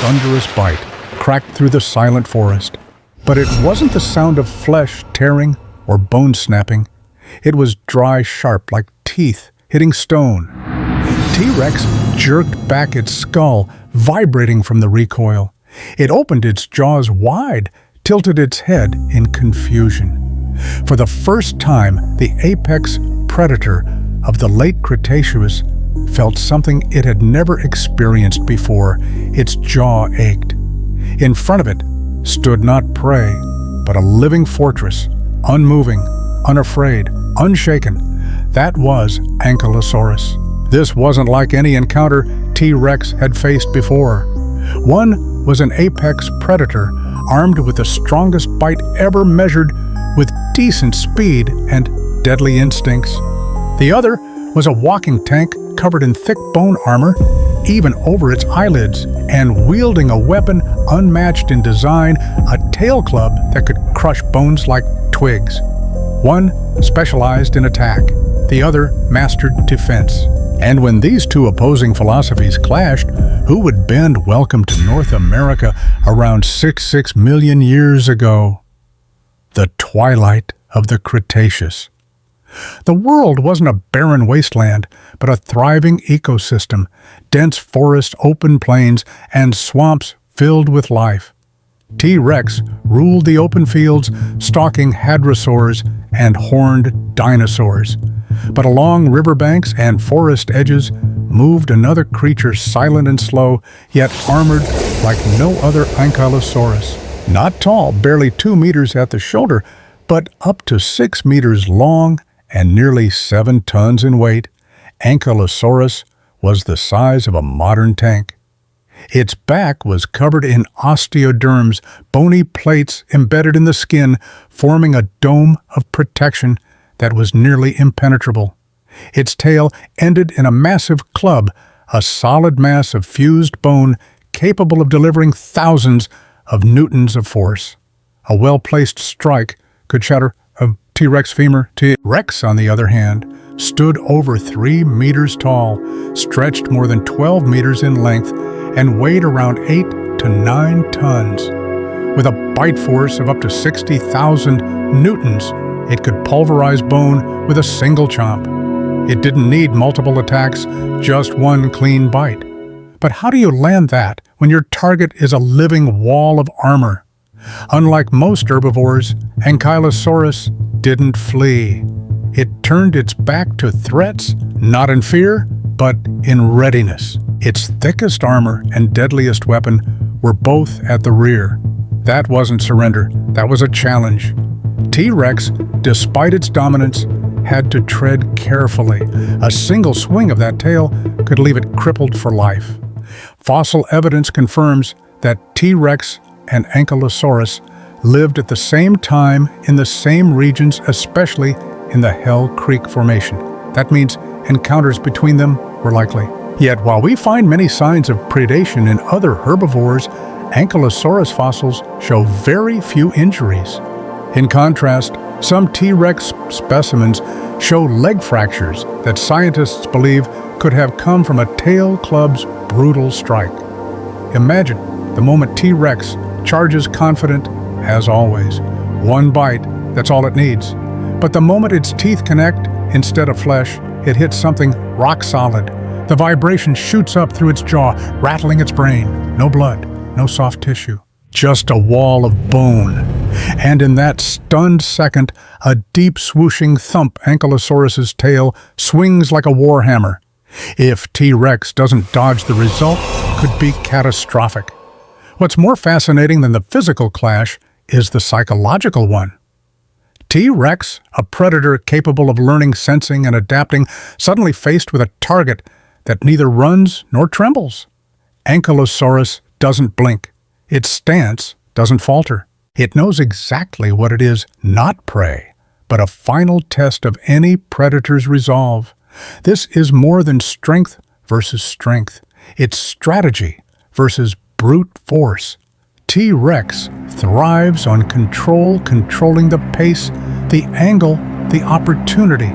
thunderous bite cracked through the silent forest. But it wasn't the sound of flesh tearing or bone snapping. It was dry, sharp, like teeth hitting stone. T-Rex jerked back its skull, vibrating from the recoil. It opened its jaws wide, tilted its head in confusion. For the first time, the apex predator of the late Cretaceous felt something it had never experienced before. Its jaw ached. In front of it stood not prey, but a living fortress, unmoving, unafraid, unshaken. That was Ankylosaurus. This wasn't like any encounter T-Rex had faced before. One was an apex predator armed with the strongest bite ever measured, with decent speed and deadly instincts. The other was a walking tank covered in thick bone armor, even over its eyelids, and wielding a weapon unmatched in design, a tail club that could crush bones like twigs. One specialized in attack, the other mastered defense. And when these two opposing philosophies clashed, who would bend welcome to North America around 6 million years ago? The twilight of the Cretaceous. The world wasn't a barren wasteland, but a thriving ecosystem, dense forest, open plains, and swamps filled with life. T-Rex ruled the open fields, stalking hadrosaurs and horned dinosaurs. But along riverbanks and forest edges moved another creature, silent and slow, yet armored like no other Ankylosaurus. Not tall, barely 2 meters at the shoulder, but up to 6 meters long and nearly 7 tons in weight. Ankylosaurus was the size of a modern tank. Its back was covered in osteoderms, bony plates embedded in the skin, forming a dome of protection that was nearly impenetrable. Its tail ended in a massive club, a solid mass of fused bone capable of delivering thousands of newtons of force. A well-placed strike could shatter a T-Rex femur. T-Rex, on the other hand, stood over 3 meters tall, stretched more than 12 meters in length, and weighed around 8 to 9 tons. With a bite force of up to 60,000 newtons, it could pulverize bone with a single chomp. It didn't need multiple attacks, just one clean bite. But how do you land that when your target is a living wall of armor? Unlike most herbivores, Ankylosaurus didn't flee. It turned its back to threats, not in fear, but in readiness. Its thickest armor and deadliest weapon were both at the rear. That wasn't surrender, that was a challenge. T-Rex, despite its dominance, had to tread carefully. A single swing of that tail could leave it crippled for life. Fossil evidence confirms that T-Rex and Ankylosaurus lived at the same time in the same regions, especially in the Hell Creek Formation. That means encounters between them were likely. Yet while we find many signs of predation in other herbivores, Ankylosaurus fossils show very few injuries. In contrast, some T-Rex specimens show leg fractures that scientists believe could have come from a tail club's brutal strike. Imagine the moment T-Rex charges confident, as always. One bite, that's all it needs. But the moment its teeth connect, instead of flesh, it hits something rock solid. The vibration shoots up through its jaw, rattling its brain. No blood, no soft tissue, just a wall of bone. And in that stunned second, a deep swooshing thump, Ankylosaurus's tail swings like a warhammer. If T-Rex doesn't dodge, the result could be catastrophic. What's more fascinating than the physical clash is the psychological one. T-Rex, a predator capable of learning, sensing, and adapting, suddenly faced with a target that neither runs nor trembles. Ankylosaurus doesn't blink. Its stance doesn't falter. It knows exactly what it is not prey, but a final test of any predator's resolve. This is more than strength versus strength. It's strategy versus brute force. T-Rex thrives on controlling the pace, the angle, the opportunity.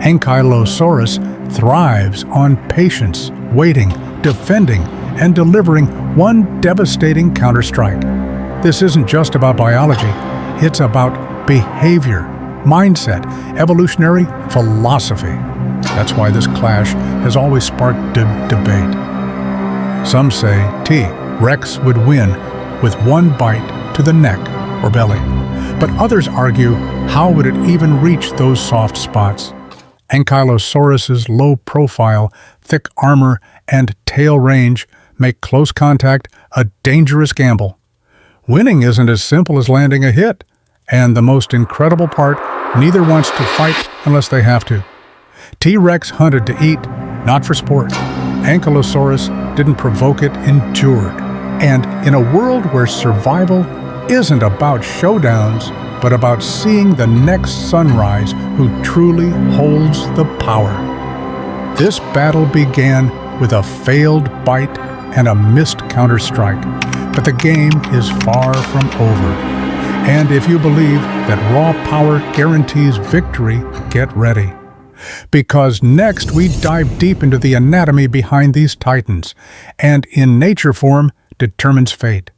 Ankylosaurus thrives on patience, waiting, defending, and delivering one devastating counterstrike. This isn't just about biology, it's about behavior, mindset, evolutionary philosophy. That's why this clash has always sparked debate. Some say T-Rex would win with one bite to the neck or belly. But others argue, how would it even reach those soft spots? Ankylosaurus's low profile, thick armor, and tail range make close contact a dangerous gamble. Winning isn't as simple as landing a hit. And the most incredible part, neither wants to fight unless they have to. T-Rex hunted to eat, not for sport. Ankylosaurus didn't provoke it, endured. And in a world where survival isn't about showdowns, but about seeing the next sunrise who truly holds the power. This battle began with a failed bite and a missed counterstrike, but the game is far from over. And if you believe that raw power guarantees victory, get ready. Because next we dive deep into the anatomy behind these titans, and in nature form determines fate.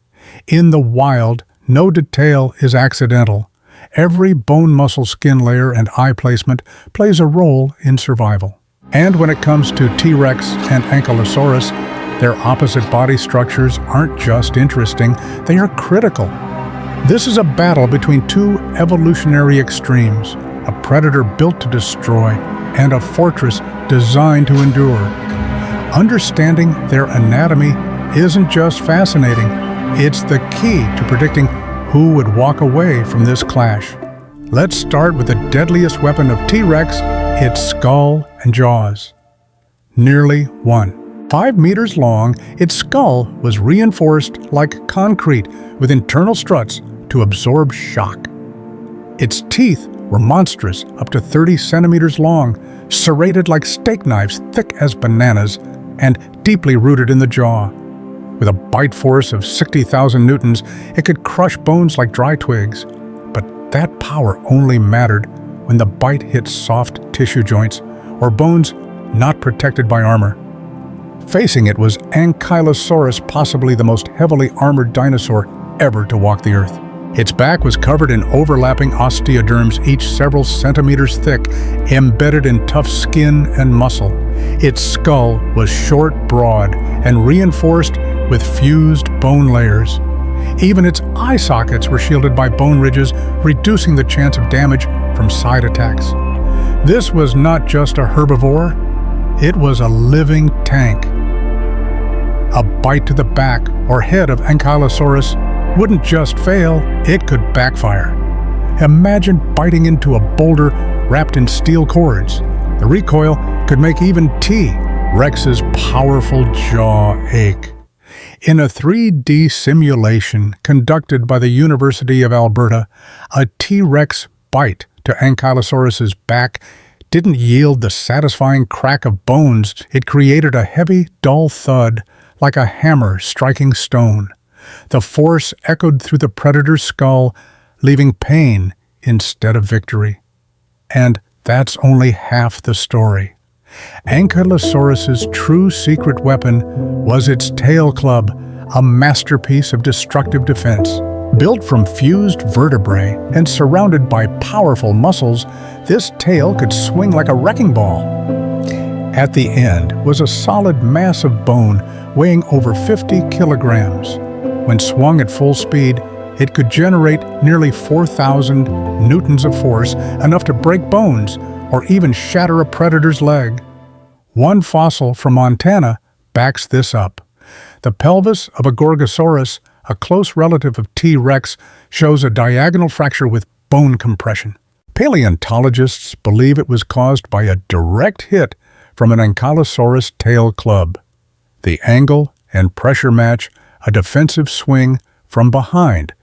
In the wild, no detail is accidental. Every bone, muscle, skin layer, and eye placement plays a role in survival. And when it comes to T-Rex and Ankylosaurus, their opposite body structures aren't just interesting, they are critical. This is a battle between two evolutionary extremes, a predator built to destroy and a fortress designed to endure. Understanding their anatomy isn't just fascinating, it's the key to predicting who would walk away from this clash. Let's start with the deadliest weapon of T-Rex, its skull and jaws. Nearly 5 meters long, its skull was reinforced like concrete with internal struts to absorb shock. Its teeth were monstrous, up to 30 centimeters long, serrated like steak knives, thick as bananas, and deeply rooted in the jaw. With a bite force of 60,000 newtons, it could crush bones like dry twigs. But that power only mattered when the bite hit soft tissue joints or bones not protected by armor. Facing it was Ankylosaurus, possibly the most heavily armored dinosaur ever to walk the earth. Its back was covered in overlapping osteoderms, each several centimeters thick, embedded in tough skin and muscle. Its skull was short, broad, and reinforced with fused bone layers. Even its eye sockets were shielded by bone ridges, reducing the chance of damage from side attacks. This was not just a herbivore, it was a living tank. A bite to the back or head of Ankylosaurus wouldn't just fail, it could backfire. Imagine biting into a boulder wrapped in steel cords. The recoil could make even T-Rex's powerful jaw ache. In a 3D simulation conducted by the University of Alberta, a T-Rex bite to Ankylosaurus's back didn't yield the satisfying crack of bones. It created a heavy, dull thud like a hammer striking stone. The force echoed through the predator's skull, leaving pain instead of victory. And that's only half the story. Ankylosaurus's true secret weapon was its tail club, a masterpiece of destructive defense. Built from fused vertebrae and surrounded by powerful muscles, this tail could swing like a wrecking ball. At the end was a solid mass of bone weighing over 50 kilograms. When swung at full speed, it could generate nearly 4,000 newtons of force, enough to break bones or even shatter a predator's leg. One fossil from Montana backs this up. The pelvis of a Gorgosaurus, a close relative of T-Rex, shows a diagonal fracture with bone compression. Paleontologists believe it was caused by a direct hit from an Ankylosaurus tail club. The angle and pressure match a defensive swing from behind,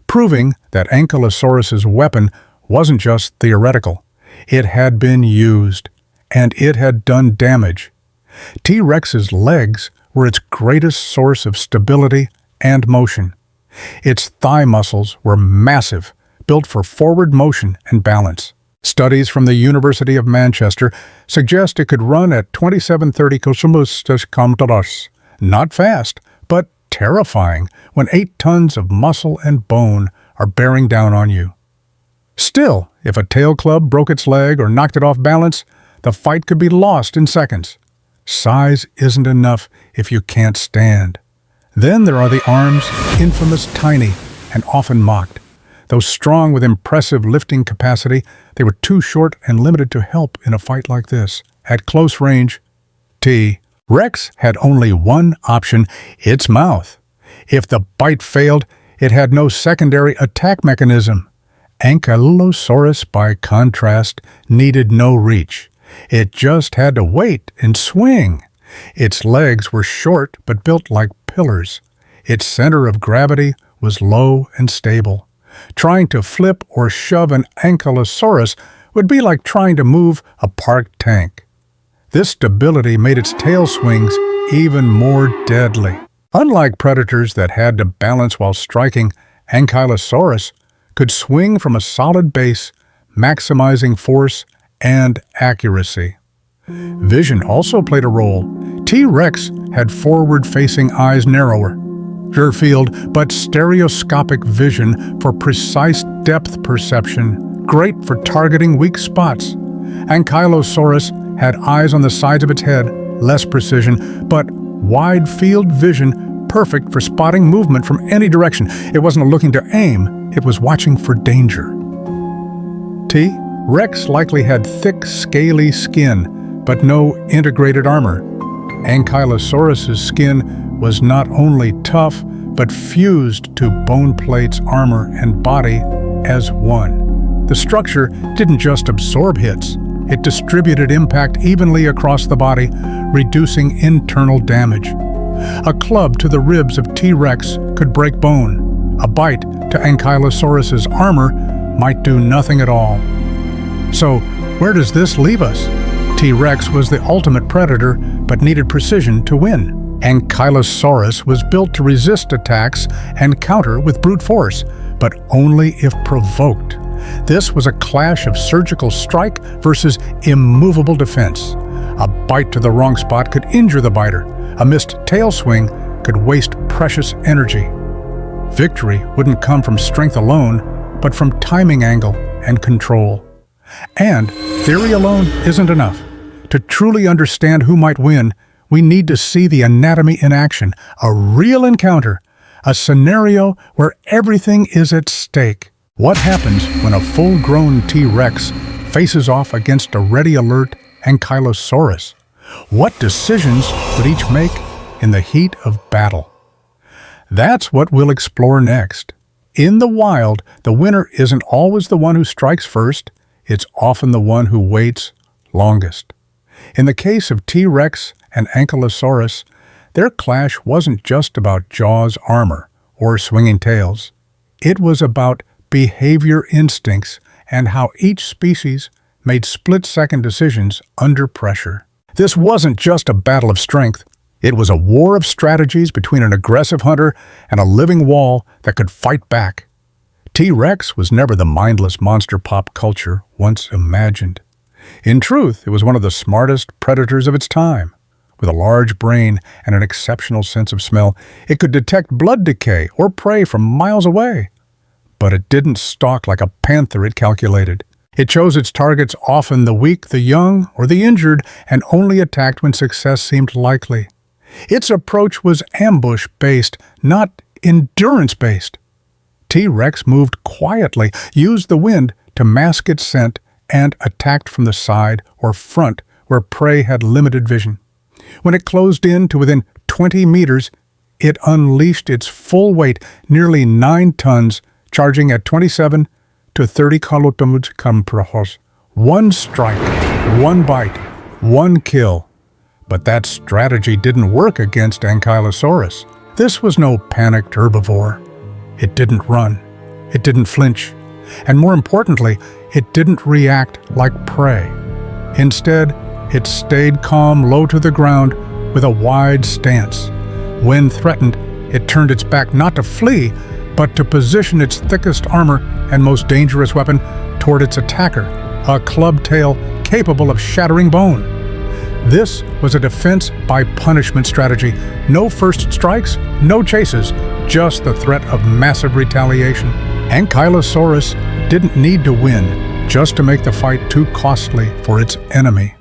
proving that Ankylosaurus's weapon wasn't just theoretical. It had been used, and it had done damage. T-Rex's legs were its greatest source of stability and motion. Its thigh muscles were massive, built for forward motion and balance. Studies from the University of Manchester suggest it could run at 27-30 km/h, Not fast, but terrifying when 8 tons of muscle and bone are bearing down on you. Still, if a tail club broke its leg or knocked it off balance, the fight could be lost in seconds. Size isn't enough if you can't stand. Then there are the arms, infamous tiny and often mocked. Though strong with impressive lifting capacity, they were too short and limited to help in a fight like this. At close range, T-Rex had only one option, its mouth. If the bite failed, it had no secondary attack mechanism. Ankylosaurus, by contrast, needed no reach. It just had to wait and swing. Its legs were short but built like pillars. Its center of gravity was low and stable. Trying to flip or shove an ankylosaurus would be like trying to move a parked tank. This stability made its tail swings even more deadly. Unlike predators that had to balance while striking, Ankylosaurus could swing from a solid base, maximizing force and accuracy. Vision also played a role. T-Rex had forward-facing eyes narrower, field but stereoscopic vision for precise depth perception, great for targeting weak spots. Ankylosaurus had eyes on the sides of its head, less precision, but wide field vision, perfect for spotting movement from any direction. It wasn't looking to aim, it was watching for danger. T-Rex likely had thick, scaly skin, but no integrated armor. Ankylosaurus's skin was not only tough, but fused to bone plates, armor, and body as one. The structure didn't just absorb hits, it distributed impact evenly across the body, reducing internal damage. A club to the ribs of T-Rex could break bone. A bite to Ankylosaurus's armor might do nothing at all. So, where does this leave us? T-Rex was the ultimate predator, but needed precision to win. Ankylosaurus was built to resist attacks and counter with brute force, but only if provoked. This was a clash of surgical strike versus immovable defense. A bite to the wrong spot could injure the biter. A missed tail swing could waste precious energy. Victory wouldn't come from strength alone, but from timing angle and control. And theory alone isn't enough. To truly understand who might win, we need to see the anatomy in action, a real encounter, a scenario where everything is at stake. What happens when a full-grown T-Rex faces off against a ready-alert Ankylosaurus? What decisions would each make in the heat of battle? That's what we'll explore next. In the wild, the winner isn't always the one who strikes first, it's often the one who waits longest. In the case of T-Rex and Ankylosaurus, their clash wasn't just about jaws, armor, or swinging tails. It was about behavior instincts and how each species made split-second decisions under pressure. This wasn't just a battle of strength. It was a war of strategies between an aggressive hunter and a living wall that could fight back. T-Rex was never the mindless monster pop culture once imagined. In truth, it was one of the smartest predators of its time. With a large brain and an exceptional sense of smell, it could detect blood decay or prey from miles away. But it didn't stalk like a panther, it calculated. It chose its targets, often the weak, the young, or the injured, and only attacked when success seemed likely. Its approach was ambush-based, not endurance-based. T-Rex moved quietly, used the wind to mask its scent, and attacked from the side or front where prey had limited vision. When it closed in to within 20 meters, it unleashed its full weight, nearly 9 tons, charging at 27 to 30 km/h. One strike, one bite, one kill. But that strategy didn't work against Ankylosaurus. This was no panicked herbivore. It didn't run. It didn't flinch. And more importantly, it didn't react like prey. Instead, it stayed calm, low to the ground, with a wide stance. When threatened, it turned its back not to flee, but to position its thickest armor and most dangerous weapon toward its attacker, a club tail capable of shattering bone. This was a defense by punishment strategy. No first strikes, no chases, just the threat of massive retaliation. Ankylosaurus didn't need to win just to make the fight too costly for its enemy.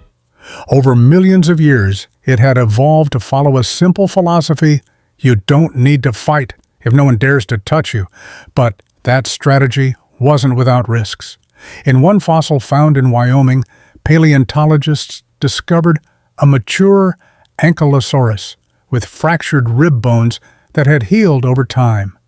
Over millions of years, it had evolved to follow a simple philosophy: you don't need to fight if no one dares to touch you. But that strategy wasn't without risks. In one fossil found in Wyoming, paleontologists discovered a mature Ankylosaurus with fractured rib bones that had healed over time.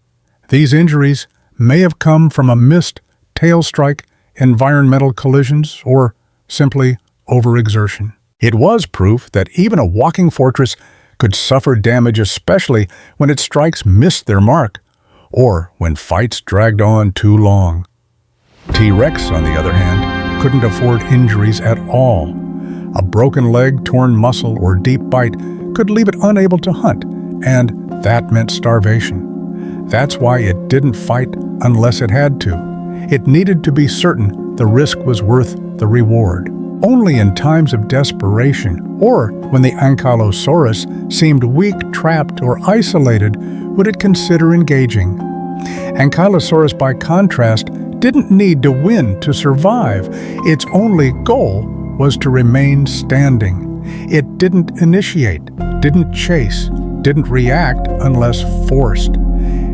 These injuries may have come from a missed tail strike, environmental collisions, or simply overexertion. It was proof that even a walking fortress could suffer damage, especially when its strikes missed their mark, or when fights dragged on too long. T-Rex, on the other hand, couldn't afford injuries at all. A broken leg, torn muscle, or deep bite could leave it unable to hunt, and that meant starvation. That's why it didn't fight unless it had to. It needed to be certain the risk was worth the reward. Only in times of desperation, or when the Ankylosaurus seemed weak, trapped, or isolated, would it consider engaging. Ankylosaurus, by contrast, didn't need to win to survive. Its only goal was to remain standing. It didn't initiate, didn't chase, didn't react unless forced.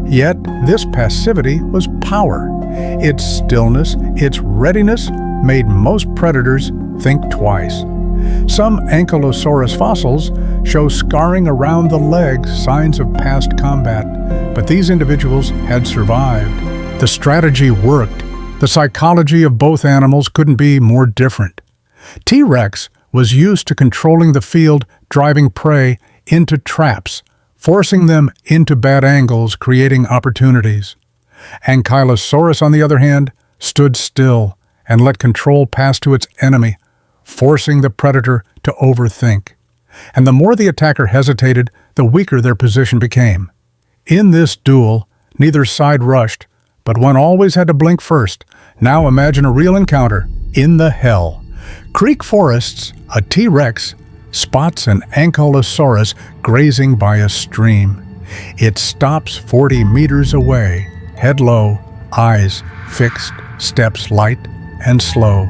Yet this passivity was power. Its stillness, its readiness, made most predators think twice. Some Ankylosaurus fossils show scarring around the legs, signs of past combat, but these individuals had survived. The strategy worked. The psychology of both animals couldn't be more different. T-Rex was used to controlling the field, driving prey into traps, forcing them into bad angles, creating opportunities. Ankylosaurus, on the other hand, stood still and let control pass to its enemy, forcing the predator to overthink. And the more the attacker hesitated, the weaker their position became. In this duel, neither side rushed, but one always had to blink first. Now imagine a real encounter in the hell. Creek forests, a T-Rex spots an Ankylosaurus grazing by a stream. It stops 40 meters away, head low, eyes fixed, steps light and slow.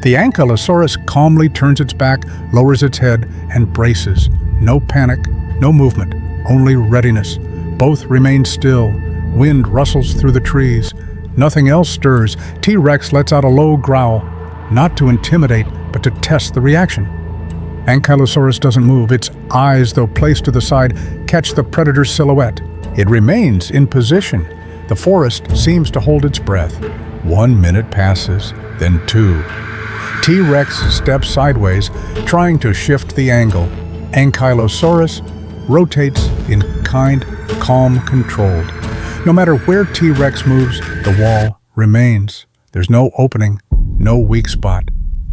The Ankylosaurus calmly turns its back, lowers its head, and braces. No panic, no movement, only readiness. Both remain still. Wind rustles through the trees. Nothing else stirs. T-Rex lets out a low growl, not to intimidate, but to test the reaction. Ankylosaurus doesn't move. Its eyes, though placed to the side, catch the predator's silhouette. It remains in position. The forest seems to hold its breath. 1 minute passes, then 2. T-Rex steps sideways, trying to shift the angle. Ankylosaurus rotates in kind, calm, controlled. No matter where T-Rex moves, the wall remains. There's no opening, no weak spot.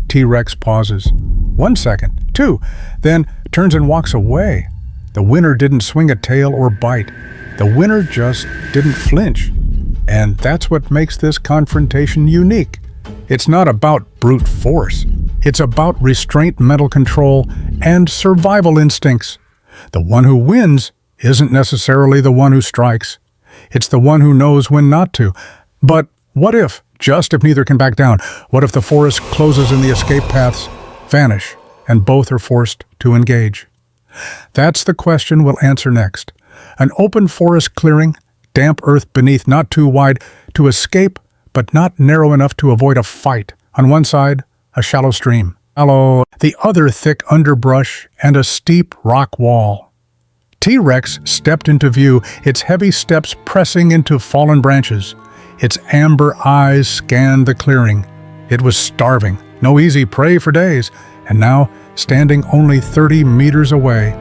T-Rex pauses. 1 second, 2, then turns and walks away. The winner didn't swing a tail or bite. The winner just didn't flinch. And that's what makes this confrontation unique. It's not about brute force. It's about restraint, mental control, and survival instincts. The one who wins isn't necessarily the one who strikes. It's the one who knows when not to. But what if, just if neither can back down, what if the forest closes and the escape paths vanish, and both are forced to engage? That's the question we'll answer next. An open forest clearing, damp earth beneath not too wide to escape, but not narrow enough to avoid a fight. On one side, a shallow stream. The other thick underbrush and a steep rock wall. T-Rex stepped into view, its heavy steps pressing into fallen branches. Its amber eyes scanned the clearing. It was starving, no easy prey for days, and now, standing only 30 meters away,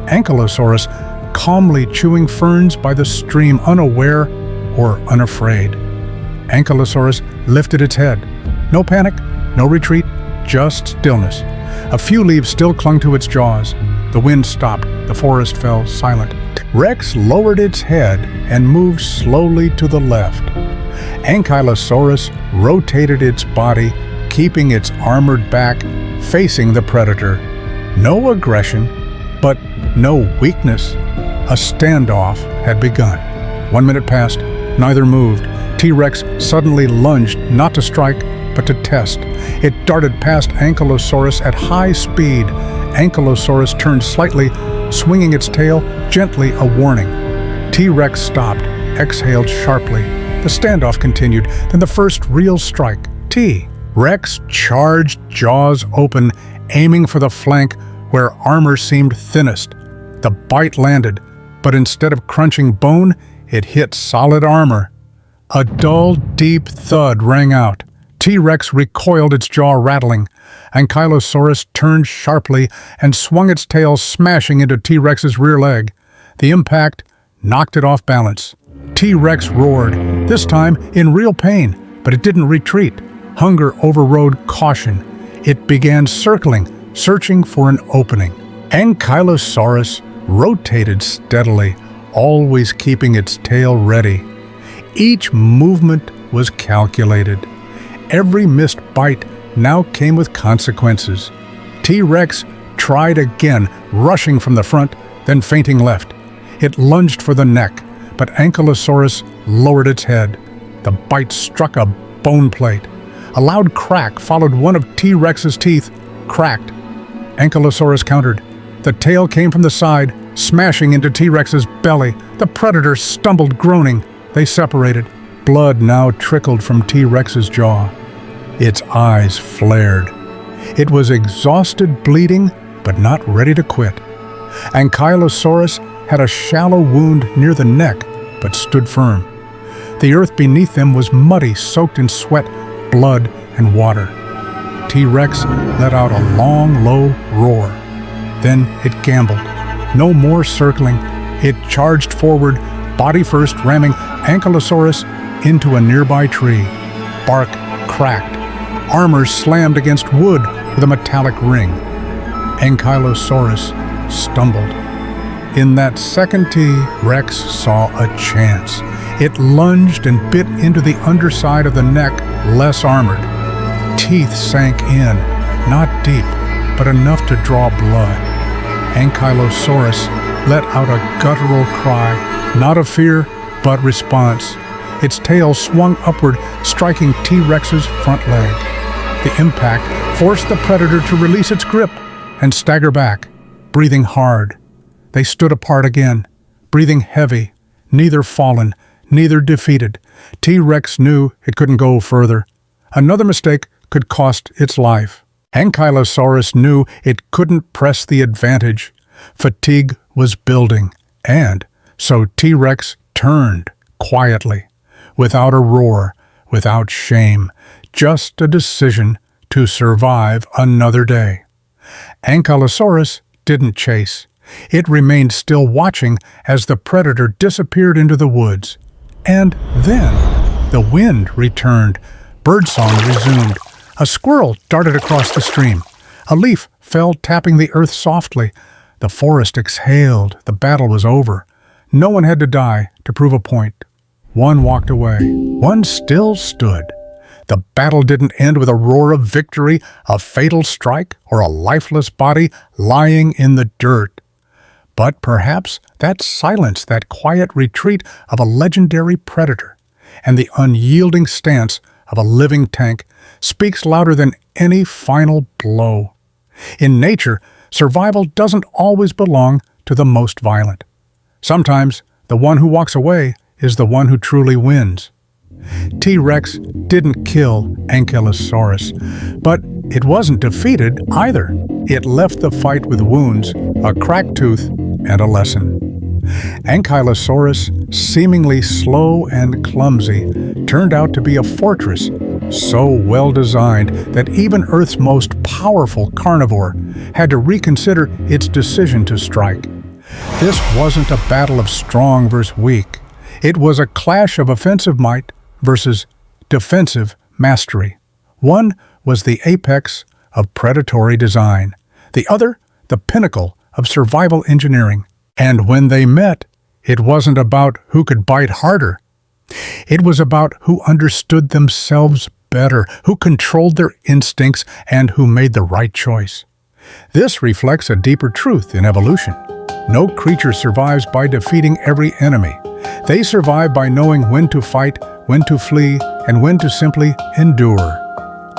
Ankylosaurus calmly chewing ferns by the stream, unaware or unafraid. Ankylosaurus lifted its head. No panic, no retreat, just stillness. A few leaves still clung to its jaws. The wind stopped. The forest fell silent. Rex lowered its head and moved slowly to the left. Ankylosaurus rotated its body, keeping its armored back facing the predator. No aggression, but no weakness. A standoff had begun. 1 minute passed, neither moved. T-Rex suddenly lunged, not to strike, but to test. It darted past Ankylosaurus at high speed. Ankylosaurus turned slightly, swinging its tail, gently a warning. T-Rex stopped, exhaled sharply. The standoff continued, then the first real strike. T-Rex charged, jaws open, aiming for the flank where armor seemed thinnest. The bite landed, but instead of crunching bone, it hit solid armor. A dull, deep thud rang out. T-Rex recoiled, its jaw rattling. Ankylosaurus turned sharply and swung its tail, smashing into T-Rex's rear leg. The impact knocked it off balance. T-Rex roared, this time in real pain, but it didn't retreat. Hunger overrode caution. It began circling, searching for an opening. Ankylosaurus rotated steadily, always keeping its tail ready. Each movement was calculated. Every missed bite now came with consequences. T-Rex tried again, rushing from the front, then feinting left. It lunged for the neck, but Ankylosaurus lowered its head. The bite struck a bone plate. A loud crack followed one of T-Rex's teeth, cracked. Ankylosaurus countered. The tail came from the side, smashing into T-Rex's belly. The predator stumbled, groaning. They separated. Blood now trickled from T-Rex's jaw. Its eyes flared. It was exhausted, bleeding, but not ready to quit. Ankylosaurus had a shallow wound near the neck, but stood firm. The earth beneath them was muddy, soaked in sweat, blood, and water. T-Rex let out a long, low roar. Then it gambled. No more circling. It charged forward, body first, ramming Ankylosaurus into a nearby tree. Bark cracked. Armor slammed against wood with a metallic ring. Ankylosaurus stumbled. In that second T-Rex saw a chance. It lunged and bit into the underside of the neck, less armored. Teeth sank in, not deep, but enough to draw blood. Ankylosaurus let out a guttural cry, not of fear, but response. Its tail swung upward, striking T-Rex's front leg. The impact forced the predator to release its grip and stagger back, breathing hard. They stood apart again, breathing heavy, neither fallen, neither defeated. T-Rex knew it couldn't go further. Another mistake could cost its life. Ankylosaurus knew it couldn't press the advantage. Fatigue was building, and so T-Rex turned quietly, without a roar, without shame, just a decision to survive another day. Ankylosaurus didn't chase. It remained still, watching as the predator disappeared into the woods. And then the wind returned. Birdsong resumed. A squirrel darted across the stream. A leaf fell, tapping the earth softly. The forest exhaled. The battle was over. No one had to die to prove a point. One walked away. One still stood. The battle didn't end with a roar of victory, a fatal strike, or a lifeless body lying in the dirt. But perhaps that silence, that quiet retreat of a legendary predator, and the unyielding stance of a living tank speaks louder than any final blow. In nature, survival doesn't always belong to the most violent. Sometimes the one who walks away is the one who truly wins. T-Rex didn't kill Ankylosaurus, but it wasn't defeated either. It left the fight with wounds, a cracked tooth, and a lesson. Ankylosaurus, seemingly slow and clumsy, turned out to be a fortress so well designed that even Earth's most powerful carnivore had to reconsider its decision to strike. This wasn't a battle of strong versus weak. It was a clash of offensive might versus defensive mastery. One was the apex of predatory design, the other the pinnacle of survival engineering. And when they met, it wasn't about who could bite harder. It was about who understood themselves better, who controlled their instincts, and who made the right choice. This reflects a deeper truth in evolution. No creature survives by defeating every enemy. They survive by knowing when to fight, when to flee, and when to simply endure.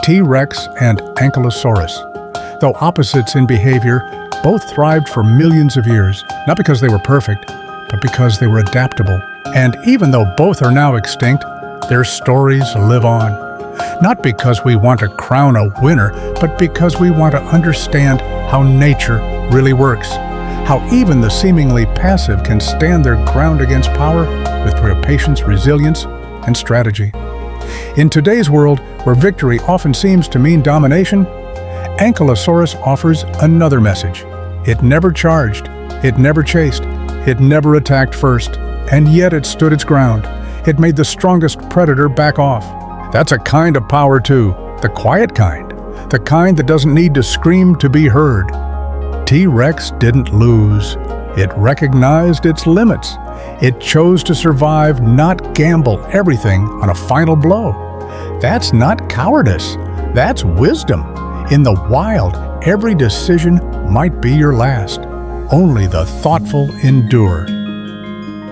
T-Rex and Ankylosaurus. Though opposites in behavior, both thrived for millions of years, not because they were perfect, but because they were adaptable. And even though both are now extinct, their stories live on. Not because we want to crown a winner, but because we want to understand how nature really works. How even the seemingly passive can stand their ground against power with patience, resilience, and strategy. In today's world, where victory often seems to mean domination, Ankylosaurus offers another message. It never charged, it never chased, it never attacked first, and yet it stood its ground. It made the strongest predator back off. That's a kind of power too, the quiet kind, the kind that doesn't need to scream to be heard. T-Rex didn't lose. It recognized its limits. It chose to survive, not gamble everything on a final blow. That's not cowardice, that's wisdom. In the wild, every decision might be your last. Only the thoughtful endure.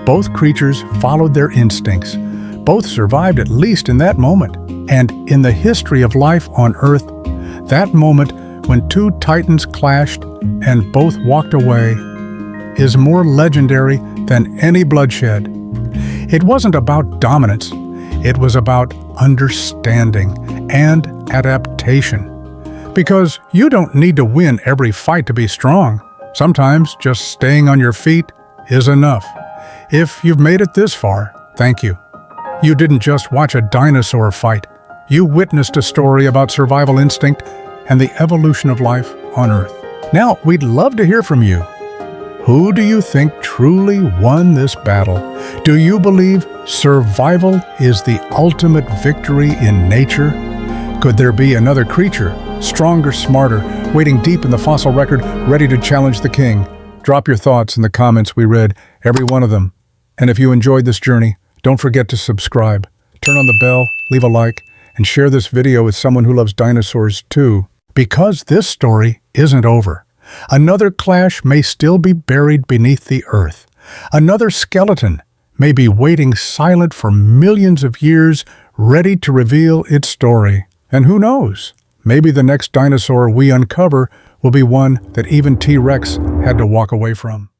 Both creatures followed their instincts. Both survived at least in that moment. And in the history of life on Earth, that moment when two titans clashed and both walked away is more legendary than any bloodshed. It wasn't about dominance. It was about understanding and adaptation. Because you don't need to win every fight to be strong. Sometimes just staying on your feet is enough. If you've made it this far, thank you. You didn't just watch a dinosaur fight. You witnessed a story about survival instinct and the evolution of life on Earth. Now, we'd love to hear from you. Who do you think truly won this battle? Do you believe survival is the ultimate victory in nature? Could there be another creature, stronger, smarter, waiting deep in the fossil record, ready to challenge the king? Drop your thoughts in the comments. We read every one of them. And if you enjoyed this journey, don't forget to subscribe, turn on the bell, leave a like, and share this video with someone who loves dinosaurs too. Because this story isn't over. Another clash may still be buried beneath the earth. Another skeleton may be waiting silent for millions of years, ready to reveal its story. And who knows? Maybe the next dinosaur we uncover will be one that even T-Rex had to walk away from.